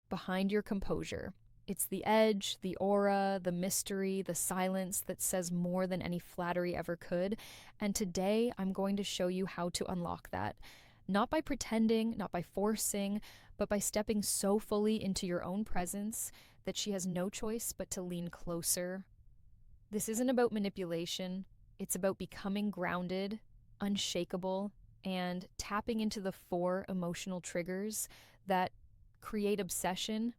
behind your composure. It's the edge, the aura, the mystery, the silence that says more than any flattery ever could. And today I'm going to show you how to unlock that. Not by pretending, not by forcing, but by stepping so fully into your own presence that she has no choice but to lean closer. This isn't about manipulation, it's about becoming grounded, unshakable, and tapping into the 4 emotional triggers that create obsession.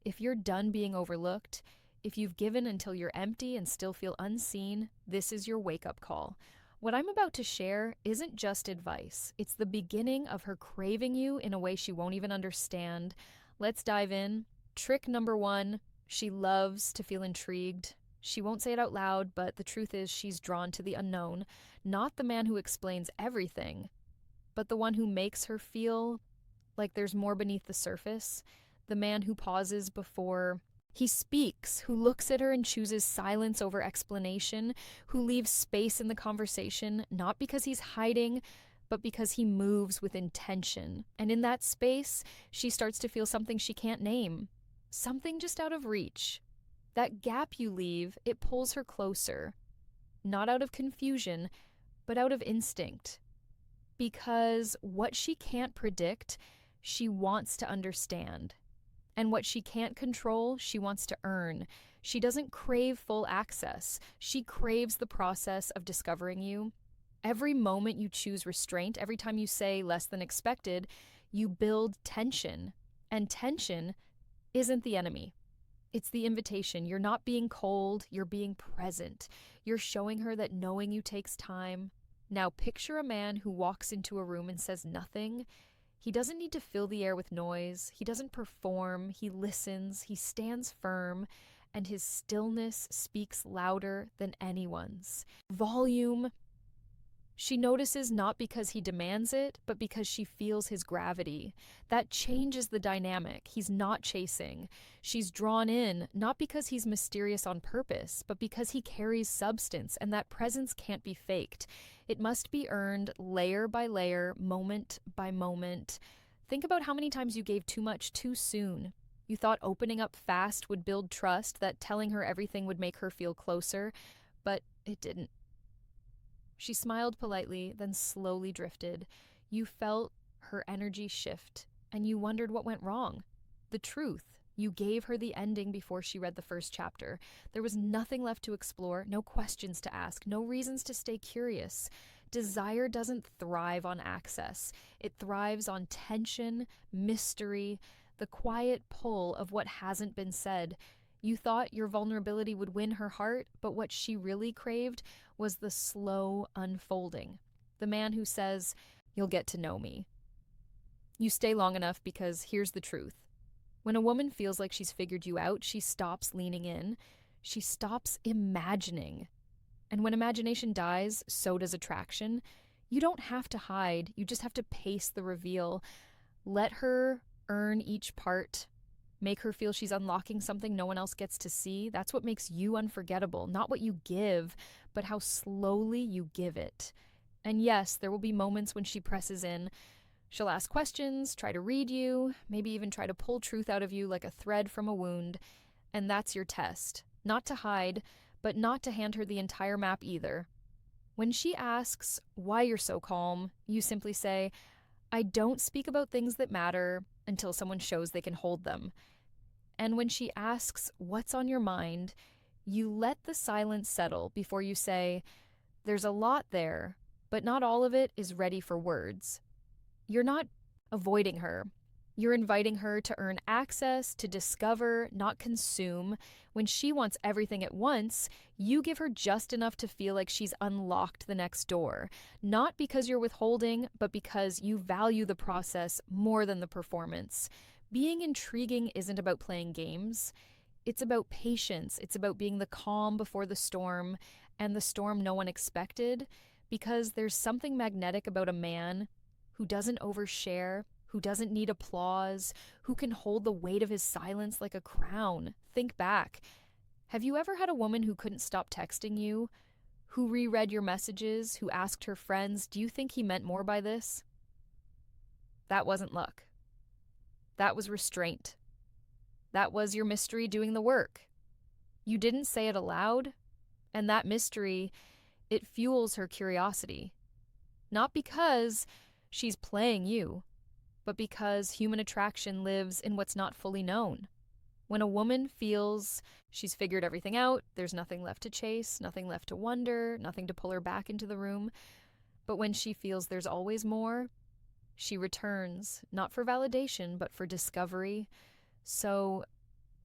If you're done being overlooked, if you've given until you're empty and still feel unseen, this is your wake-up call. What I'm about to share isn't just advice. It's the beginning of her craving you in a way she won't even understand. Let's dive in. Trick number 1, she loves to feel intrigued. She won't say it out loud, but the truth is she's drawn to the unknown, not the man who explains everything, but the one who makes her feel like there's more beneath the surface, the man who pauses before he speaks, who looks at her and chooses silence over explanation, who leaves space in the conversation, not because he's hiding, but because he moves with intention. And in that space, she starts to feel something she can't name, something just out of reach. That gap you leave, it pulls her closer, not out of confusion, but out of instinct. Because what she can't predict, she wants to understand. And what she can't control, she wants to earn. She doesn't crave full access. She craves the process of discovering you. Every moment you choose restraint, every time you say less than expected, you build tension. And tension isn't the enemy. It's the invitation. You're not being cold, you're being present. You're showing her that knowing you takes time. Now picture a man who walks into a room and says nothing. He doesn't need to fill the air with noise. He doesn't perform. He listens. He stands firm. And his stillness speaks louder than anyone's. Volume. She notices not because he demands it, but because she feels his gravity. That changes the dynamic. He's not chasing. She's drawn in, not because he's mysterious on purpose, but because he carries substance, and that presence can't be faked. It must be earned layer by layer, moment by moment. Think about how many times you gave too much too soon. You thought opening up fast would build trust, that telling her everything would make her feel closer, but it didn't. She smiled politely, then slowly drifted. You felt her energy shift, and you wondered what went wrong. The truth. You gave her the ending before she read the first chapter. There was nothing left to explore, no questions to ask, no reasons to stay curious. Desire doesn't thrive on access. It thrives on tension, mystery, the quiet pull of what hasn't been said. You thought your vulnerability would win her heart, but what she really craved was the slow unfolding. The man who says, "You'll get to know me." You stay long enough because here's the truth. When a woman feels like she's figured you out, she stops leaning in. She stops imagining. And when imagination dies, so does attraction. You don't have to hide. You just have to pace the reveal. Let her earn each part. Make her feel she's unlocking something no one else gets to see. That's what makes you unforgettable. Not what you give, but how slowly you give it. And yes, there will be moments when she presses in. She'll ask questions, try to read you, maybe even try to pull truth out of you like a thread from a wound. And that's your test. Not to hide, but not to hand her the entire map either. When she asks why you're so calm, you simply say, "I don't speak about things that matter until someone shows they can hold them." And when she asks what's on your mind, you let the silence settle before you say, "There's a lot there, but not all of it is ready for words." You're not avoiding her. You're inviting her to earn access, to discover, not consume. When she wants everything at once, you give her just enough to feel like she's unlocked the next door. Not because you're withholding, but because you value the process more than the performance. Being intriguing isn't about playing games. It's about patience. It's about being the calm before the storm, and the storm no one expected, because there's something magnetic about a man who doesn't overshare, who doesn't need applause, who can hold the weight of his silence like a crown. Think back. Have you ever had a woman who couldn't stop texting you, who reread your messages, who asked her friends, "Do you think he meant more by this?" That wasn't luck. That was restraint. That was your mystery doing the work. You didn't say it aloud, and that mystery, it fuels her curiosity. Not because she's playing you, but because human attraction lives in what's not fully known. When a woman feels she's figured everything out, there's nothing left to chase, nothing left to wonder, nothing to pull her back into the room, but when she feels there's always more, she returns, not for validation, but for discovery. So,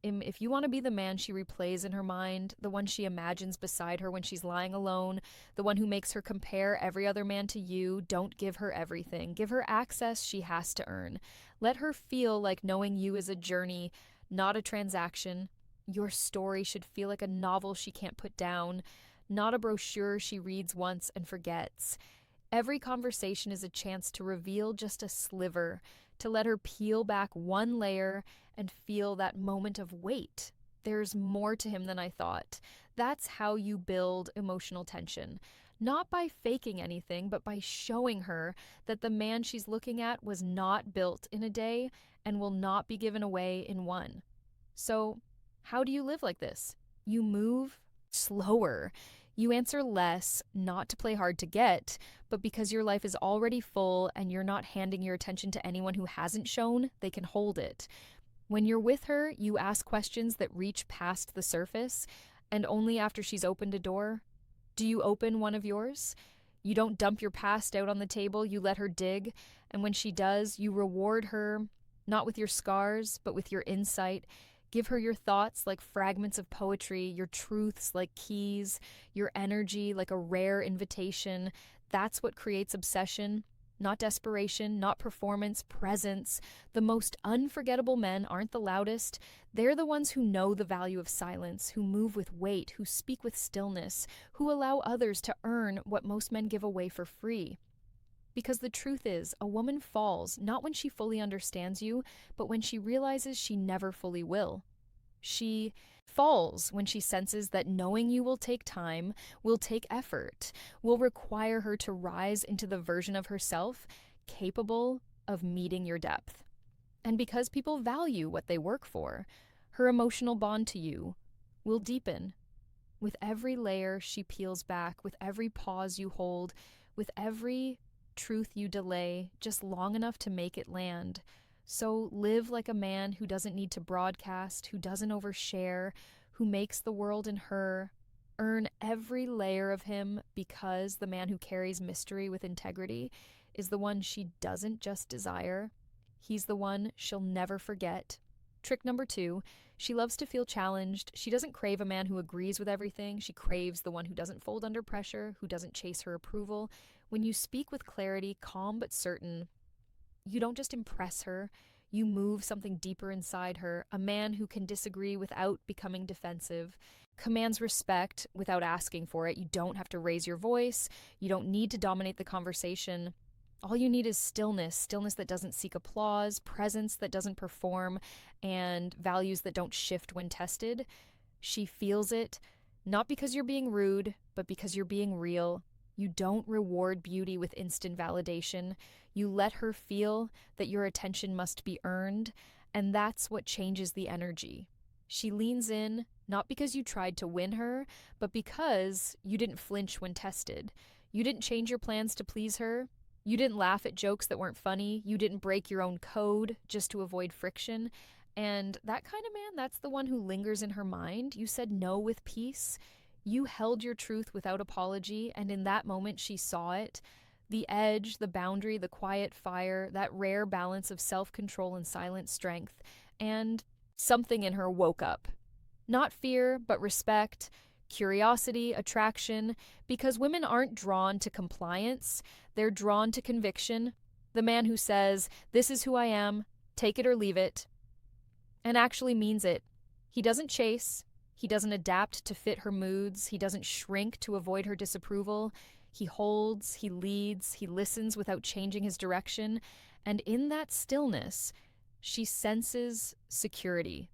if you want to be the man she replays in her mind, the one she imagines beside her when she's lying alone, the one who makes her compare every other man to you, don't give her everything. Give her access she has to earn. Let her feel like knowing you is a journey, not a transaction. Your story should feel like a novel she can't put down, not a brochure she reads once and forgets. Every conversation is a chance to reveal just a sliver, to let her peel back one layer and feel that moment of wait. There's more to him than I thought. That's how you build emotional tension. Not by faking anything, but by showing her that the man she's looking at was not built in a day and will not be given away in one. So, how do you live like this? You move slower. You answer less, not to play hard to get, but because your life is already full and you're not handing your attention to anyone who hasn't shown they can hold it. When you're with her, you ask questions that reach past the surface, and only after she's opened a door. Do you open one of yours? You don't dump your past out on the table, you let her dig, and when she does, you reward her, not with your scars, but with your insight. Give her your thoughts like fragments of poetry, your truths like keys, your energy like a rare invitation. That's what creates obsession. Not desperation, not performance, presence. The most unforgettable men aren't the loudest. They're the ones who know the value of silence, who move with weight, who speak with stillness, who allow others to earn what most men give away for free. Because the truth is, a woman falls not when she fully understands you, but when she realizes she never fully will. She falls when she senses that knowing you will take time, will take effort, will require her to rise into the version of herself capable of meeting your depth. And because people value what they work for, her emotional bond to you will deepen. With every layer she peels back, with every pause you hold, with every truth you delay just long enough to make it land. So live like a man who doesn't need to broadcast, who doesn't overshare, who makes the world in her. Earn every layer of him, because the man who carries mystery with integrity is the one she doesn't just desire. He's the one she'll never forget. Trick number 2, she loves to feel challenged. She doesn't crave a man who agrees with everything. She craves the one who doesn't fold under pressure, who doesn't chase her approval. When you speak with clarity, calm but certain, you don't just impress her, you move something deeper inside her. A man who can disagree without becoming defensive, commands respect without asking for it. You don't have to raise your voice. You don't need to dominate the conversation. All you need is stillness, stillness that doesn't seek applause, presence that doesn't perform, and values that don't shift when tested. She feels it, not because you're being rude, but because you're being real. You don't reward beauty with instant validation. You let her feel that your attention must be earned, and that's what changes the energy. She leans in, not because you tried to win her, but because you didn't flinch when tested. You didn't change your plans to please her. You didn't laugh at jokes that weren't funny. You didn't break your own code just to avoid friction. And that kind of man, that's the one who lingers in her mind. You said no with peace. You held your truth without apology, and in that moment she saw it. The edge, the boundary, the quiet fire, that rare balance of self-control and silent strength. And something in her woke up. Not fear, but respect, curiosity, attraction, because women aren't drawn to compliance, they're drawn to conviction. The man who says, "This is who I am, take it or leave it," and actually means it. He doesn't chase. He doesn't adapt to fit her moods. He doesn't shrink to avoid her disapproval. He holds, he leads, he listens without changing his direction. And in that stillness, she senses security.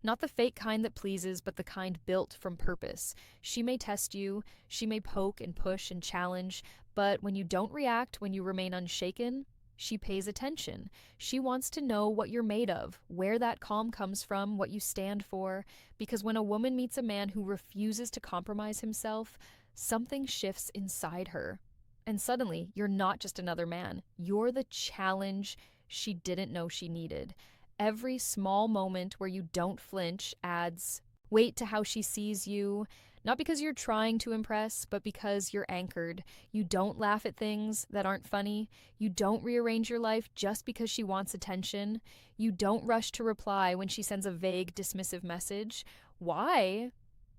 Not the fake kind that pleases, but the kind built from purpose. She may test you, she may poke and push and challenge, but when you don't react, when you remain unshaken, She pays attention. She wants to know what you're made of, where that calm comes from, what you stand for. Because when a woman meets a man who refuses to compromise himself, something shifts inside her. And suddenly, you're not just another man. You're the challenge she didn't know she needed. Every small moment where you don't flinch adds weight to how she sees you, not because you're trying to impress, but because you're anchored. You don't laugh at things that aren't funny. You don't rearrange your life just because she wants attention. You don't rush to reply when she sends a vague, dismissive message. Why?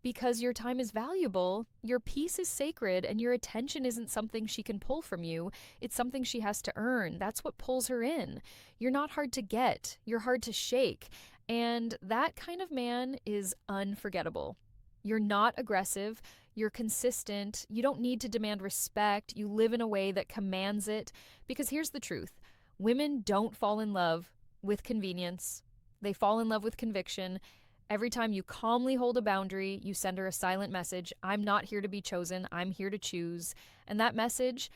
Because your time is valuable, your peace is sacred, and your attention isn't something she can pull from you. It's something she has to earn. That's what pulls her in. You're not hard to get, you're hard to shake. And that kind of man is unforgettable. You're not aggressive, you're consistent, you don't need to demand respect, you live in a way that commands it. Because here's the truth: women don't fall in love with convenience, they fall in love with conviction. Every time you calmly hold a boundary, you send her a silent message: I'm not here to be chosen, I'm here to choose. And that message,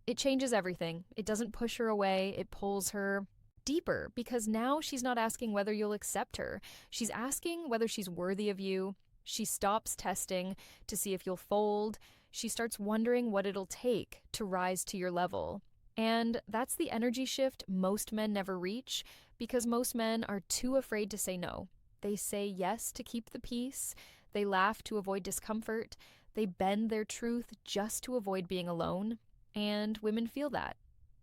it changes everything. It doesn't push her away, it pulls her deeper, because now she's not asking whether you'll accept her. She's asking whether she's worthy of you. She stops testing to see if you'll fold. She starts wondering what it'll take to rise to your level. And that's the energy shift most men never reach, because most men are too afraid to say no. They say yes to keep the peace. They laugh to avoid discomfort. They bend their truth just to avoid being alone. And women feel that.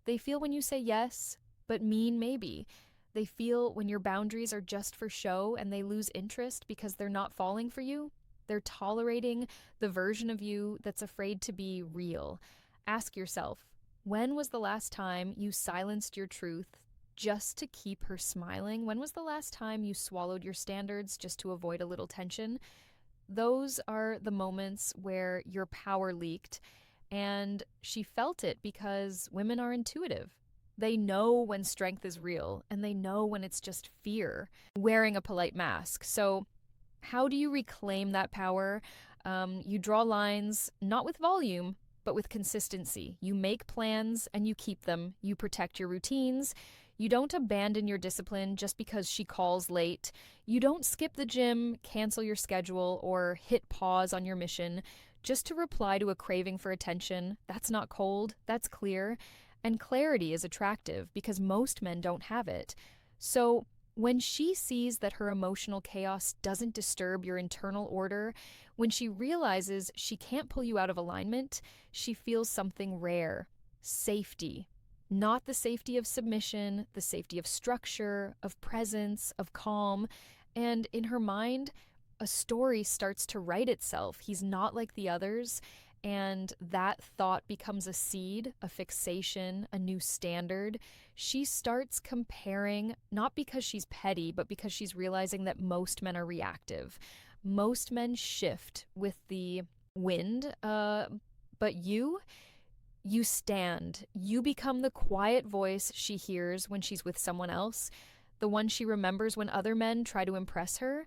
They feel when you say yes, but mean maybe. They feel when your boundaries are just for show, and they lose interest because they're not falling for you. They're tolerating the version of you that's afraid to be real. Ask yourself, when was the last time you silenced your truth just to keep her smiling? When was the last time you swallowed your standards just to avoid a little tension? Those are the moments where your power leaked, and she felt it because women are intuitive. They know when strength is real, and they know when it's just fear wearing a polite mask. So how do you reclaim that power? You draw lines, not with volume, but with consistency. You make plans and you keep them. You protect your routines. You don't abandon your discipline just because she calls late. You don't skip the gym, cancel your schedule, or hit pause on your mission just to reply to a craving for attention. That's not cold, that's clear. And clarity is attractive because most men don't have it. So when she sees that her emotional chaos doesn't disturb your internal order, when she realizes she can't pull you out of alignment, she feels something rare: safety. Not the safety of submission, the safety of structure, of presence, of calm. And in her mind, a story starts to write itself. He's not like the others. And that thought becomes a seed, a fixation, a new standard. She starts comparing, not because she's petty, but because she's realizing that most men are reactive. Most men shift with the wind, but you stand. You become the quiet voice she hears when she's with someone else, the one she remembers when other men try to impress her,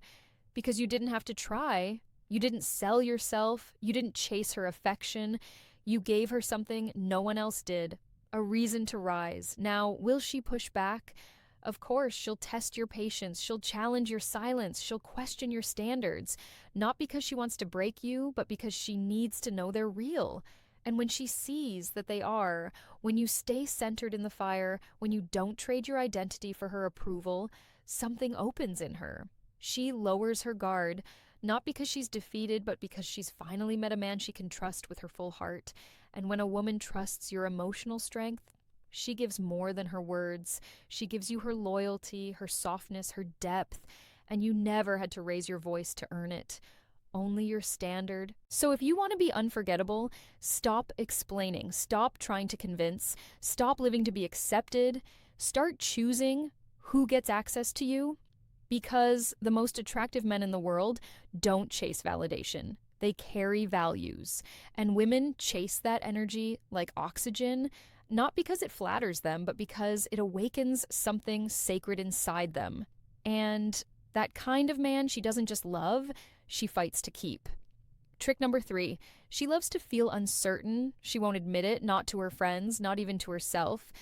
because you didn't have to try. You didn't sell yourself. You didn't chase her affection. You gave her something no one else did: a reason to rise. Now, will she push back? Of course, she'll test your patience. She'll challenge your silence. She'll question your standards. Not because she wants to break you, but because she needs to know they're real. And when she sees that they are, when you stay centered in the fire, when you don't trade your identity for her approval, something opens in her. She lowers her guard, not because she's defeated, but because she's finally met a man she can trust with her full heart. And when a woman trusts your emotional strength, she gives more than her words. She gives you her loyalty, her softness, her depth, and you never had to raise your voice to earn it. Only your standard. So if you want to be unforgettable, stop explaining, stop trying to convince, stop living to be accepted, start choosing who gets access to you. Because the most attractive men in the world don't chase validation. They carry values. And women chase that energy like oxygen, not because it flatters them, but because it awakens something sacred inside them. And that kind of man she doesn't just love, she fights to keep. Trick number 3, she loves to feel uncertain. She won't admit it, not to her friends, not even to herself.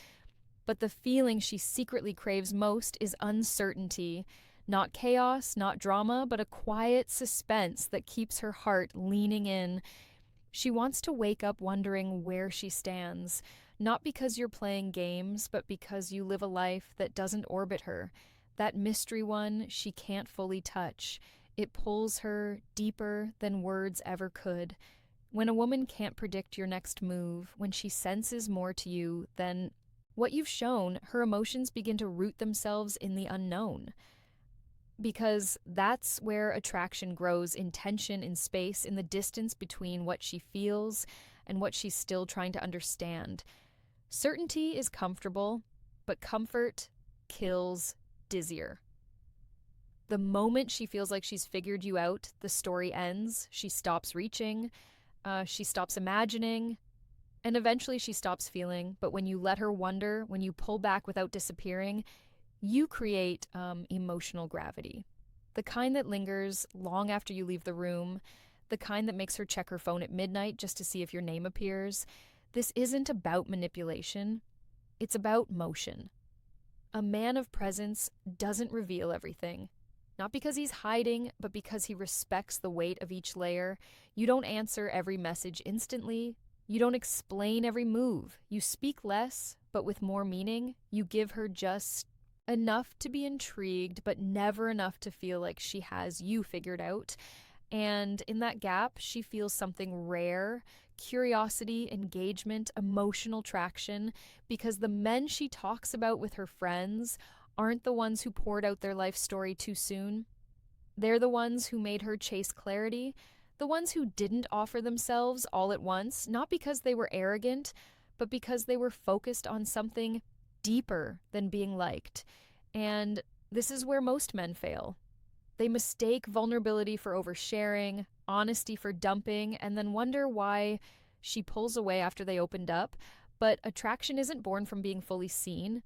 But the feeling she secretly craves most is uncertainty. Not chaos, not drama, but a quiet suspense that keeps her heart leaning in. She wants to wake up wondering where she stands, not because you're playing games, but because you live a life that doesn't orbit her. That mystery one she can't fully touch. It pulls her deeper than words ever could. When a woman can't predict your next move, when she senses more to you than what you've shown, her emotions begin to root themselves in the unknown. Because that's where attraction grows, in tension, in space, in the distance between what she feels and what she's still trying to understand. Certainty is comfortable, but comfort kills dizzier. The moment she feels like she's figured you out, the story ends. She stops reaching, she stops imagining, and eventually she stops feeling. But when you let her wonder, when you pull back without disappearing, you create emotional gravity. The kind that lingers long after you leave the room, the kind that makes her check her phone at midnight just to see if your name appears. This isn't about manipulation, it's about motion. A man of presence doesn't reveal everything. Not because he's hiding, but because he respects the weight of each layer. You don't answer every message instantly. You don't explain every move. You speak less, but with more meaning. You give her just enough to be intrigued, but never enough to feel like she has you figured out. And in that gap, she feels something rare: curiosity, engagement, emotional traction, because the men she talks about with her friends aren't the ones who poured out their life story too soon. They're the ones who made her chase clarity, the ones who didn't offer themselves all at once, not because they were arrogant, but because they were focused on something deeper than being liked. And this is where most men fail. They mistake vulnerability for oversharing, honesty for dumping, and then wonder why she pulls away after they opened up. But attraction isn't born from being fully seen.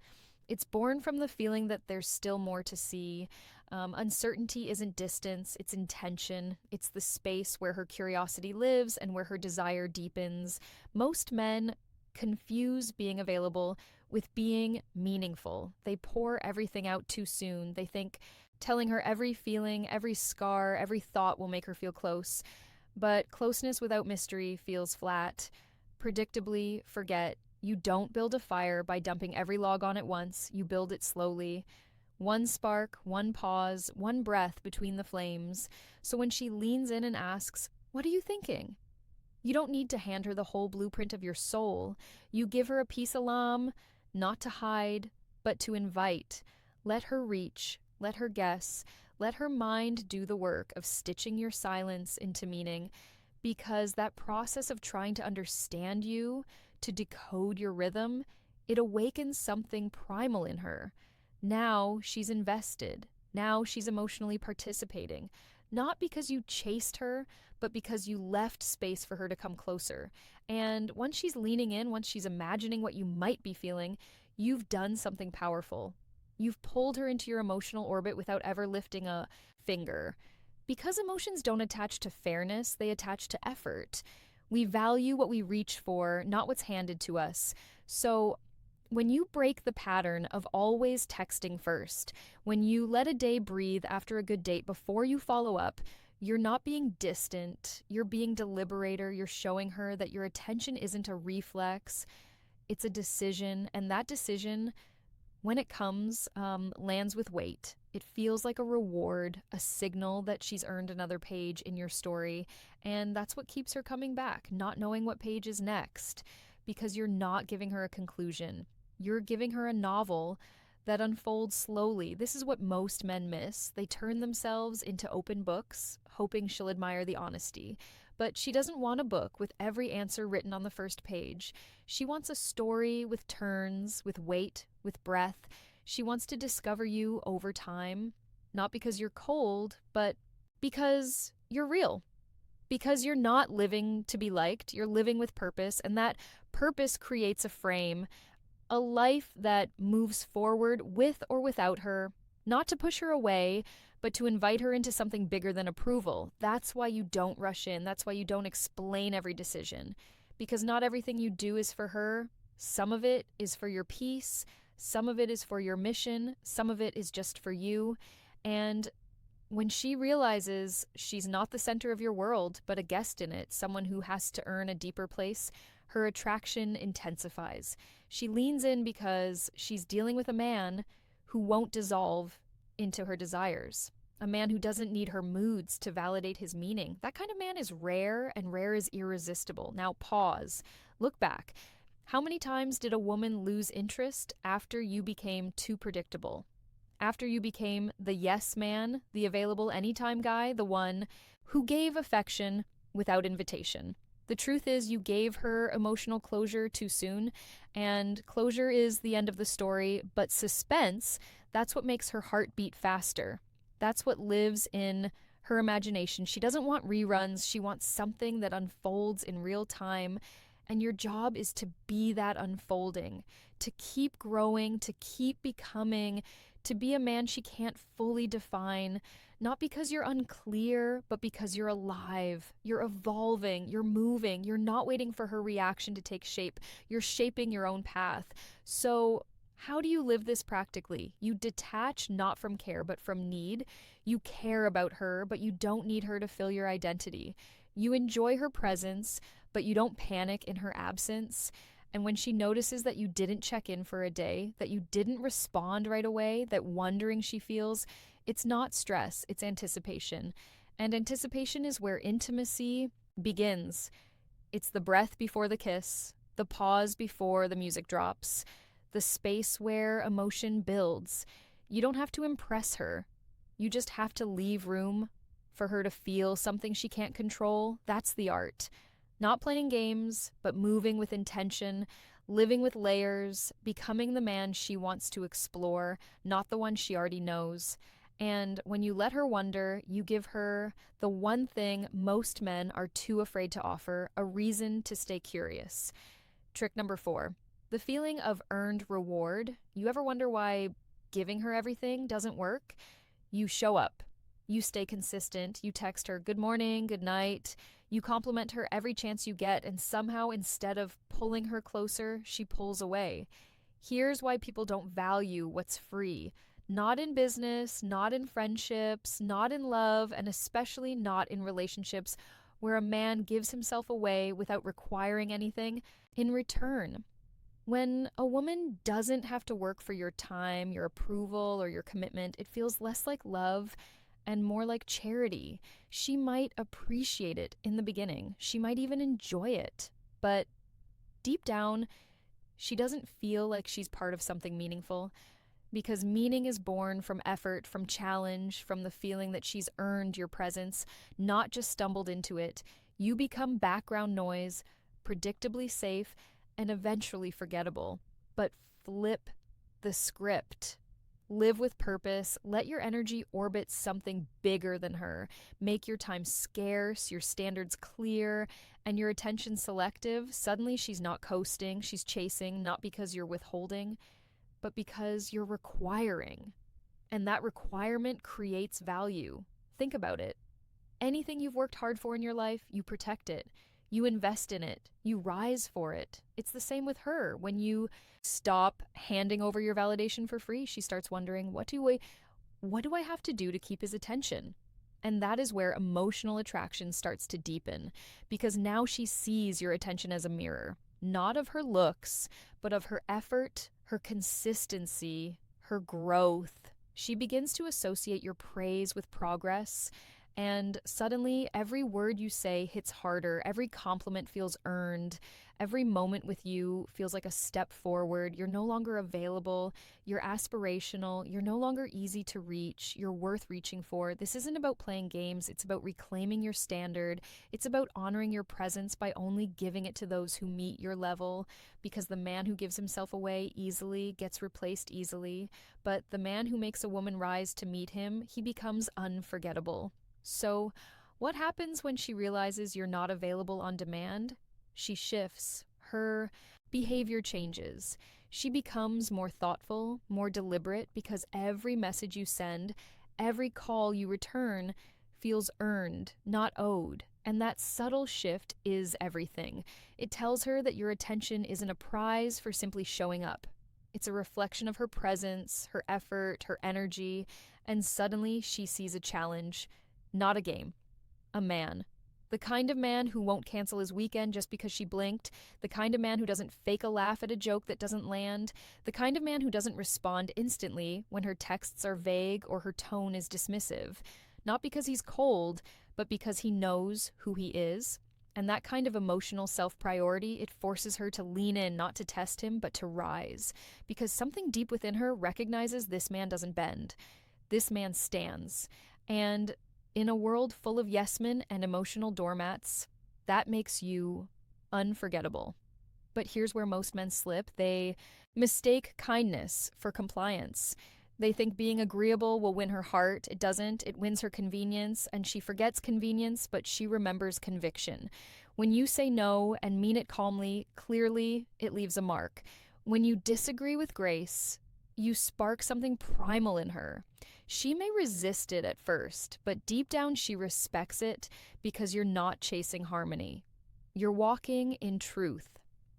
It's born from the feeling that there's still more to see. Uncertainty isn't distance, it's intention. It's the space where her curiosity lives and where her desire deepens. Most men confuse being available with being meaningful. They pour everything out too soon. They think telling her every feeling, every scar, every thought will make her feel close. But closeness without mystery feels flat. Predictably, forget. You don't build a fire by dumping every log on at once. You build it slowly. One spark, one pause, one breath between the flames. So when she leans in and asks, "What are you thinking?" you don't need to hand her the whole blueprint of your soul. You give her a piece of lamb, not to hide, but to invite. Let her reach, let her guess, let her mind do the work of stitching your silence into meaning, because that process of trying to understand you, to decode your rhythm, it awakens something primal in her. Now she's invested. Now she's emotionally participating. Not because you chased her, but because you left space for her to come closer. And once she's leaning in, once she's imagining what you might be feeling, you've done something powerful. You've pulled her into your emotional orbit without ever lifting a finger. Because emotions don't attach to fairness, they attach to effort. We value what we reach for, not what's handed to us. So when you break the pattern of always texting first, when you let a day breathe after a good date before you follow up, you're not being distant, you're being deliberator, you're showing her that your attention isn't a reflex, it's a decision, and that decision, when it comes, lands with weight. It feels like a reward, a signal that she's earned another page in your story, and that's what keeps her coming back, not knowing what page is next, because you're not giving her a conclusion. You're giving her a novel that unfolds slowly. This is what most men miss. They turn themselves into open books, hoping she'll admire the honesty. But she doesn't want a book with every answer written on the first page. She wants a story with turns, with weight, with breath. She wants to discover you over time, not because you're cold, but because you're real. Because you're not living to be liked, you're living with purpose, and that purpose creates a frame, a life that moves forward with or without her, not to push her away, but to invite her into something bigger than approval. That's why you don't rush in. That's why you don't explain every decision. Because not everything you do is for her. Some of it is for your peace. Some of it is for your mission, some of it is just for you. And when she realizes she's not the center of your world, but a guest in it, someone who has to earn a deeper place, her attraction intensifies. She leans in because she's dealing with a man who won't dissolve into her desires. A man who doesn't need her moods to validate his meaning. That kind of man is rare, and rare is irresistible. Now, pause. Look back. How many times did a woman lose interest after you became too predictable? After you became the yes man, the available anytime guy, the one who gave affection without invitation. The truth is, you gave her emotional closure too soon, and closure is the end of the story, but suspense, that's what makes her heart beat faster. That's what lives in her imagination. She doesn't want reruns, she wants something that unfolds in real time, and your job is to be that unfolding, to keep growing, to keep becoming, to be a man she can't fully define, not because you're unclear, but because you're alive, you're evolving, you're moving, you're not waiting for her reaction to take shape, you're shaping your own path. So, how do you live this practically? You detach not from care, but from need. You care about her, but you don't need her to fill your identity. You enjoy her presence, but you don't panic in her absence. And when she notices that you didn't check in for a day, that you didn't respond right away, that wondering she feels, it's not stress, it's anticipation. And anticipation is where intimacy begins. It's the breath before the kiss, the pause before the music drops, the space where emotion builds. You don't have to impress her. You just have to leave room for her to feel something she can't control. That's the art. Not playing games, but moving with intention, living with layers, becoming the man she wants to explore, not the one she already knows. And when you let her wonder, you give her the one thing most men are too afraid to offer, a reason to stay curious. Trick number 4, the feeling of earned reward. You ever wonder why giving her everything doesn't work? You show up. You stay consistent. You text her, good morning, good night. You compliment her every chance you get, and somehow instead of pulling her closer, she pulls away. Here's why people don't value what's free. Not in business, not in friendships, not in love, and especially not in relationships where a man gives himself away without requiring anything in return. When a woman doesn't have to work for your time, your approval, or your commitment, it feels less like love and more like charity. She might appreciate it in the beginning. She might even enjoy it. But deep down, she doesn't feel like she's part of something meaningful, because meaning is born from effort, from challenge, from the feeling that she's earned your presence, not just stumbled into it. You become background noise, predictably safe, and eventually forgettable. But flip the script. Live with purpose. Let your energy orbit something bigger than her. Make your time scarce, your standards clear, and your attention selective. Suddenly she's not coasting, she's chasing, not because you're withholding, but because you're requiring. And that requirement creates value. Think about it. Anything you've worked hard for in your life, you protect it. You invest in it. You rise for it. It's the same with her. When you stop handing over your validation for free, she starts wondering, what do I have to do to keep his attention? And that is where emotional attraction starts to deepen, because now she sees your attention as a mirror, not of her looks, but of her effort, her consistency, her growth. She begins to associate your praise with progress. And suddenly, every word you say hits harder, every compliment feels earned, every moment with you feels like a step forward. You're no longer available, you're aspirational, you're no longer easy to reach, you're worth reaching for. This isn't about playing games, it's about reclaiming your standard. It's about honoring your presence by only giving it to those who meet your level, because the man who gives himself away easily gets replaced easily, but the man who makes a woman rise to meet him, he becomes unforgettable. So, what happens when she realizes you're not available on demand? She shifts. Her behavior changes. She becomes more thoughtful, more deliberate, because every message you send, every call you return feels earned, not owed. And that subtle shift is everything. It tells her that your attention isn't a prize for simply showing up. It's a reflection of her presence, her effort, her energy, and suddenly she sees a challenge, not a game, a man. The kind of man who won't cancel his weekend just because she blinked, the kind of man who doesn't fake a laugh at a joke that doesn't land, the kind of man who doesn't respond instantly when her texts are vague or her tone is dismissive. Not because he's cold, but because he knows who he is. And that kind of emotional self priority, it forces her to lean in, not to test him, but to rise. Because something deep within her recognizes this man doesn't bend. This man stands. And in a world full of yes men and emotional doormats, that makes you unforgettable. But here's where most men slip. They mistake kindness for compliance. They think being agreeable will win her heart. It doesn't. It wins her convenience, and she forgets convenience, but she remembers conviction. When you say no and mean it calmly, clearly, it leaves a mark. When you disagree with grace, you spark something primal in her. She may resist it at first, but deep down she respects it because you're not chasing harmony. You're walking in truth.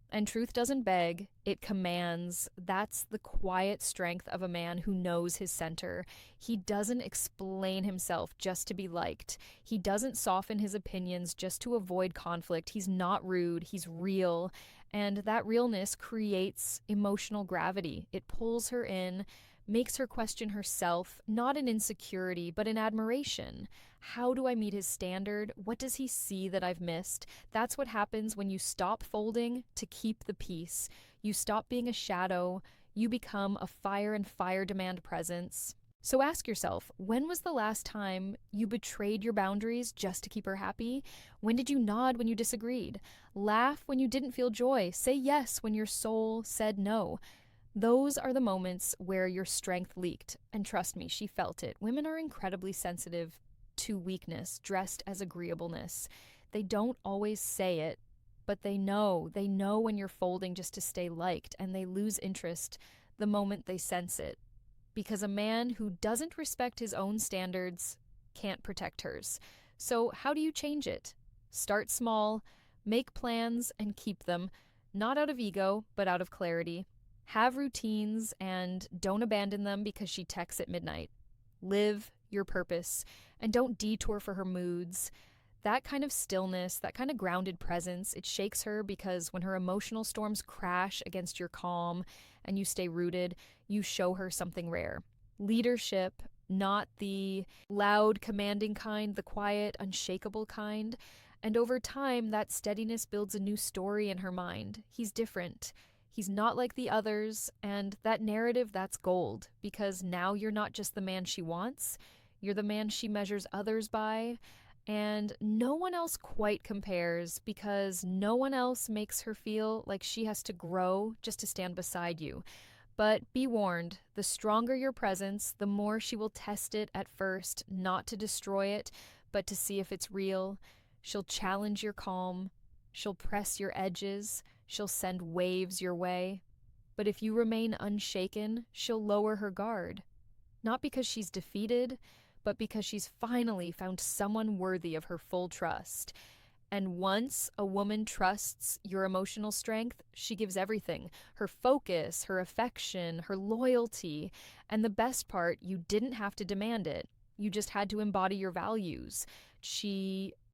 And truth doesn't beg, it commands. That's the quiet strength of a man who knows his center. He doesn't explain himself just to be liked. He doesn't soften his opinions just to avoid conflict. He's not rude, he's real. And that realness creates emotional gravity. It pulls her in, makes her question herself, not in insecurity, but in admiration. How do I meet his standard? What does he see that I've missed? That's what happens when you stop folding to keep the peace. You stop being a shadow. You become a fire and fire demand presence. So ask yourself, when was the last time you betrayed your boundaries just to keep her happy? When did you nod when you disagreed? Laugh when you didn't feel joy? Say yes when your soul said no? Those are the moments where your strength leaked. And trust me, she felt it. Women are incredibly sensitive to weakness dressed as agreeableness. They don't always say it, but they know. They know when you're folding just to stay liked, and they lose interest the moment they sense it. Because a man who doesn't respect his own standards can't protect hers. So how do you change it? Start small, make plans, and keep them, not out of ego, but out of clarity. Have routines and don't abandon them because she texts at midnight. Live your purpose and don't detour for her moods. That kind of stillness, that kind of grounded presence, it shakes her because when her emotional storms crash against your calm and you stay rooted, you show her something rare. Leadership, not the loud, commanding kind, the quiet, unshakable kind. And over time, that steadiness builds a new story in her mind. He's different. He's not like the others, and that narrative, that's gold, because now you're not just the man she wants, you're the man she measures others by, and no one else quite compares because no one else makes her feel like she has to grow just to stand beside you. But be warned, the stronger your presence, the more she will test it at first, not to destroy it, but to see if it's real. She'll challenge your calm, she'll press your edges, she'll send waves your way. But if you remain unshaken, she'll lower her guard. Not because she's defeated, but because she's finally found someone worthy of her full trust. And once a woman trusts your emotional strength, she gives everything. Her focus, her affection, her loyalty. And the best part, you didn't have to demand it. You just had to embody your values. She